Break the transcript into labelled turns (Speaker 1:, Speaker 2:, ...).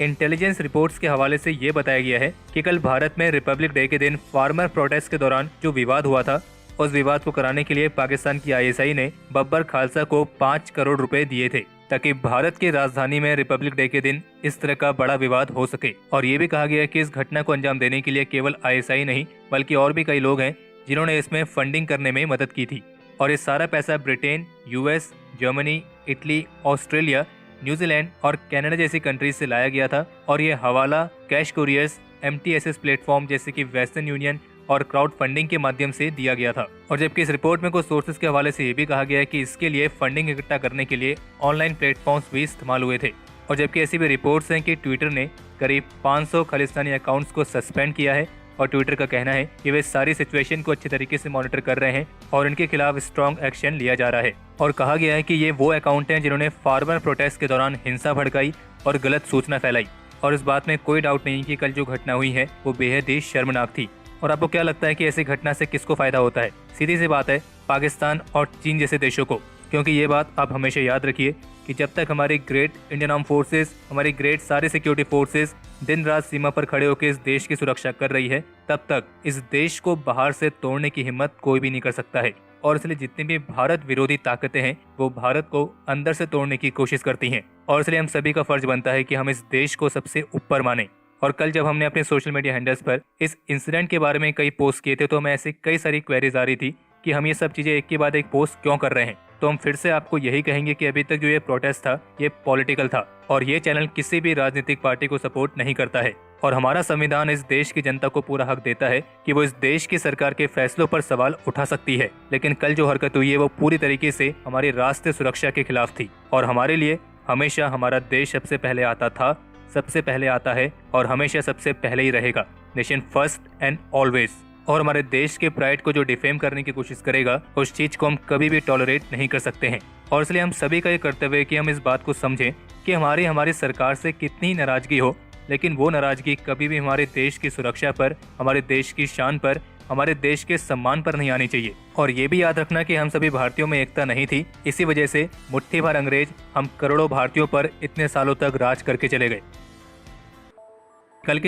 Speaker 1: Intelligence reports के हवाले से ये बताया गया है कि कल भारत में रिपब्लिक डे के दिन फार्मर प्रोटेस्ट के दौरान जो विवाद हुआ था, उस विवाद को कराने के लिए पाकिस्तान की आईएसआई ने बब्बर खालसा को 5 करोड़ रुपए दिए थे ताकि भारत की राजधानी में रिपब्लिक डे के दिन इस तरह का बड़ा विवाद हो सके। और ये भी कहा गया है कि इस घटना को अंजाम देने के लिए केवल आईएसआई नहीं बल्कि और भी कई लोग हैं जिन्होंने इसमें फंडिंग करने में मदद की थी। और ये सारा पैसा Britain, US, Germany, Italy, Australia, New Zealand और कनाडा जैसी कंट्रीज से लाया गया था। और ये हवाला, कैश कुरियर्स, एमटीएसएस प्लेटफॉर्म जैसे कि वेस्टर्न यूनियन और क्राउड फंडिंग के माध्यम से दिया गया था। और जबकि इस रिपोर्ट में कुछ सोर्सेज के हवाले से ये भी कहा गया है कि इसके लिए फंडिंग इकट्ठा करने के लिए ऑनलाइन प्लेटफॉर्म्स भी इस्तेमाल हुए थे। और जबकि ऐसी भी रिपोर्ट्स हैं कि ट्विटर ने करीब 500 खालिस्तानी अकाउंट्स को सस्पेंड किया है और ट्विटर का कहना है कि वे सारी सिचुएशन को अच्छे तरीके से मॉनिटर कर रहे हैं और इनके खिलाफ स्ट्रॉन्ग एक्शन लिया जा रहा है। और कहा गया है कि ये वो अकाउंट हैं जिन्होंने फार्मर प्रोटेस्ट के दौरान हिंसा भड़काई और गलत सूचना फैलाई। और इस बात में कोई डाउट नहीं कि कल जो घटना हुई है वो बेहद ही शर्मनाक थी। और आपको क्या लगता है कि ऐसी घटना से किसको फायदा होता है? सीधी सी बात है, पाकिस्तान और चीन जैसे देशों को। क्योंकि ये बात आप हमेशा याद रखिए कि जब तक हमारी ग्रेट इंडियन आर्म फोर्सेस, हमारी ग्रेट सारे सिक्योरिटी फोर्सेस दिन रात सीमा पर खड़े होकर इस देश की सुरक्षा कर रही है, तब तक इस देश को बाहर से तोड़ने की हिम्मत कोई भी नहीं कर सकता है। और इसलिए जितनी भी भारत विरोधी ताकतें हैं वो भारत को अंदर से तोड़ने की कोशिश करती हैं। और इसलिए हम सभी का फर्ज बनता है कि हम इस देश को सबसे ऊपर माने। और कल जब हमने अपने सोशल मीडिया हैंडल्स पर इस इंसिडेंट के बारे में कई पोस्ट किए थे तो हमें ऐसी कई सारी क्वेरीज आ रही थी कि हम ये सब चीजें एक के बाद एक पोस्ट क्यों कर रहे हैं। तो हम फिर से आपको यही कहेंगे कि अभी तक जो ये प्रोटेस्ट था ये पॉलिटिकल था और ये चैनल किसी भी राजनीतिक पार्टी को सपोर्ट नहीं करता है। और हमारा संविधान इस देश की जनता को पूरा हक देता है कि वो इस देश की सरकार के फैसलों पर सवाल उठा सकती है। लेकिन कल जो हरकत हुई है वो पूरी तरीके से हमारी राष्ट्रीय सुरक्षा के खिलाफ थी। और हमारे लिए हमेशा हमारा देश सबसे पहले आता था, सबसे पहले आता है और हमेशा सबसे पहले ही रहेगा। Nation first and always. और हमारे देश के प्राइड को जो डिफेम करने की कोशिश करेगा उस चीज को हम कभी भी टॉलरेट नहीं कर सकते हैं। और इसलिए हम सभी का ये कर्तव्य है कि हम इस बात को समझें कि हमारी सरकार से कितनी नाराजगी हो, लेकिन वो नाराजगी कभी भी हमारे देश की सुरक्षा पर, हमारे देश की शान पर, हमारे देश के सम्मान पर नहीं आनी चाहिए। और ये भी याद रखना कि हम सभी भारतीयों में एकता नहीं थी, इसी वजह से मुट्ठी भर अंग्रेज हम करोड़ों भारतीयों पर इतने सालों तक राज करके चले गए। कल के जो